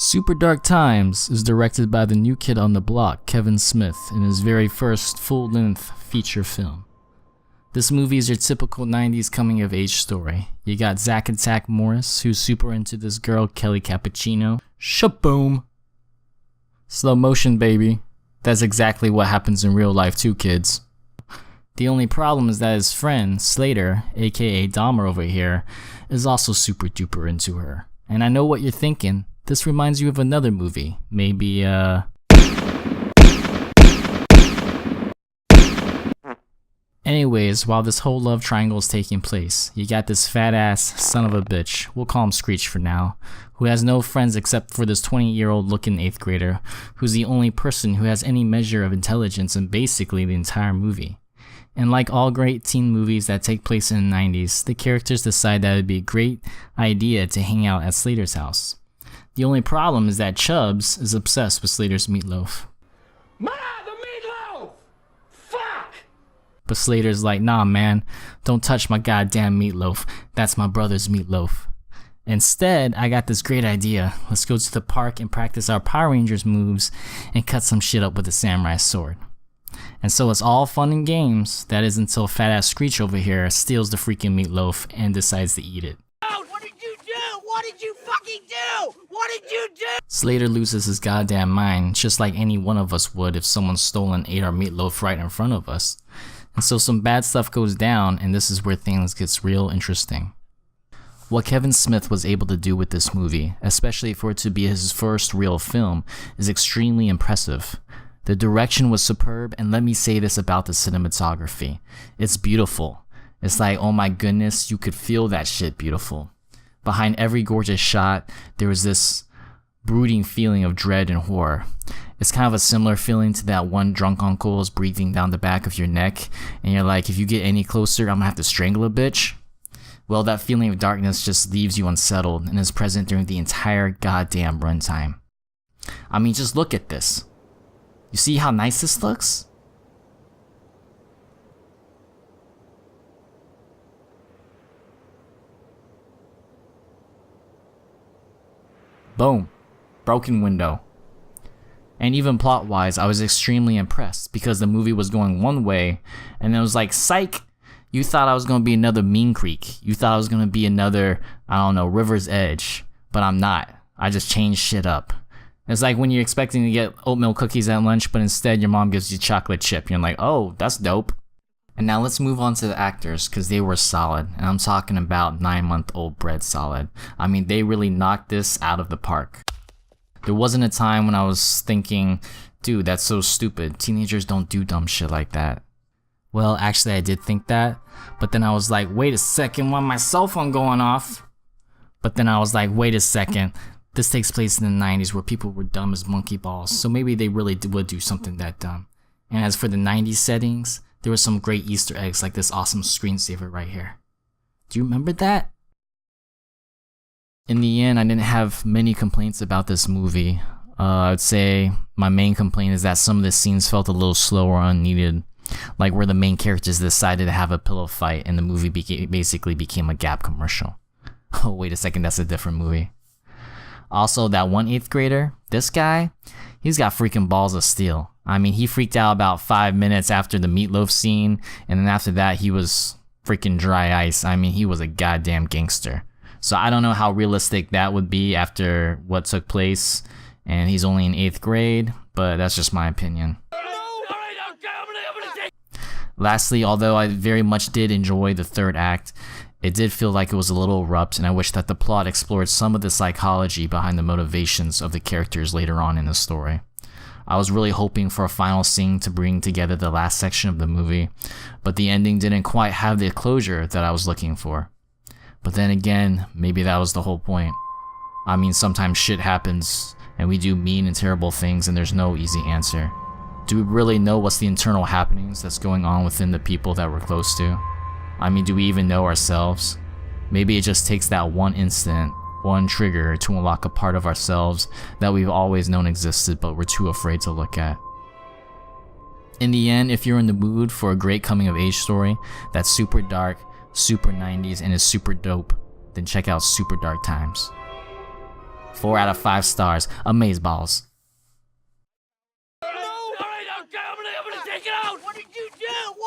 Super Dark Times is directed by the new kid on the block, Kevin Smith, in his very first full-length feature film. This movie is your typical 90s coming-of-age story. You got Zack Attack Morris, who's super into this girl, Kelly Cappuccino. Shaboom! Slow motion, baby. That's exactly what happens in real life too, kids. The only problem is that his friend, Slater, aka Dahmer over here, is also super duper into her. And I know what you're thinking. This reminds you of another movie. Maybe, Anyways, while this whole love triangle is taking place, you got this fat ass son of a bitch, we'll call him Screech for now, who has no friends except for this 20-year-old looking 8th grader, who's the only person who has any measure of intelligence in basically the entire movie. And like all great teen movies that take place in the 90s, the characters decide that it would be a great idea to hang out at Slater's house. The only problem is that Chubbs is obsessed with Slater's meatloaf. Ma, the meatloaf! Fuck! But Slater's like, nah man, don't touch my goddamn meatloaf. That's my brother's meatloaf. Instead, I got this great idea. Let's go to the park and practice our Power Rangers moves and cut some shit up with a samurai sword. And so it's all fun and games, that is until fat ass Screech over here steals the freaking meatloaf and decides to eat it. What did you do? What did you fucking do? What did you do? Slater loses his goddamn mind, just like any one of us would if someone stole and ate our meatloaf right in front of us. And so some bad stuff goes down, and this is where things gets real interesting. What Kevin Smith was able to do with this movie, especially for it to be his first real film, is extremely impressive. The direction was superb, and let me say this about the cinematography. It's beautiful. It's like, oh my goodness, you could feel that shit beautiful. Behind every gorgeous shot, there was this brooding feeling of dread and horror. It's kind of a similar feeling to that one drunk uncle is breathing down the back of your neck, and you're like, if you get any closer, I'm gonna have to strangle a bitch. Well, that feeling of darkness just leaves you unsettled and is present during the entire goddamn runtime. I mean, just look at this. You see how nice this looks? Boom. Broken window. And even plot-wise, I was extremely impressed because the movie was going one way, and it was like, psych! You thought I was going to be another Mean Creek. You thought I was going to be another, I don't know, River's Edge. But I'm not. I just changed shit up. It's like when you're expecting to get oatmeal cookies at lunch, but instead your mom gives you chocolate chip. You're like, oh, that's dope. And now let's move on to the actors, because they were solid. And I'm talking about 9-month-old Bread solid. I mean, they really knocked this out of the park. There wasn't a time when I was thinking, dude, that's so stupid. Teenagers don't do dumb shit like that. Well, actually I did think that, but then I was like, wait a second, why my cell phone going off? But then I was like, wait a second, this takes place in the 90s where people were dumb as monkey balls, so maybe they really would do something that dumb. And as for the 90s settings, there were some great Easter eggs like this awesome screensaver right here. Do you remember that? In the end, I didn't have many complaints about this movie. I would say my main complaint is that some of the scenes felt a little slow or unneeded. Like where the main characters decided to have a pillow fight and the movie basically became a Gap commercial. Oh, wait a second, that's a different movie. Also, that one 8th grader, this guy, he's got freaking balls of steel. I mean, he freaked out about 5 minutes after the meatloaf scene, and then after that, he was freaking dry ice. I mean, he was a goddamn gangster. So I don't know how realistic that would be after what took place, and he's only in 8th grade, but that's just my opinion. Lastly, although I very much did enjoy the third act, it did feel like it was a little abrupt, and I wish that the plot explored some of the psychology behind the motivations of the characters later on in the story. I was really hoping for a final scene to bring together the last section of the movie, but the ending didn't quite have the closure that I was looking for. But then again, maybe that was the whole point. I mean, sometimes shit happens, and we do mean and terrible things, and there's no easy answer. Do we really know what's the internal happenings that's going on within the people that we're close to? I mean, do we even know ourselves? Maybe it just takes that one incident, one trigger to unlock a part of ourselves that we've always known existed but we're too afraid to look at. In the end, if you're in the mood for a great coming of age story that's super dark, super 90s, and is super dope, then check out Super Dark Times. 4 out of 5 stars. Amazeballs. Alright, okay, I'm gonna take it out! What did you do?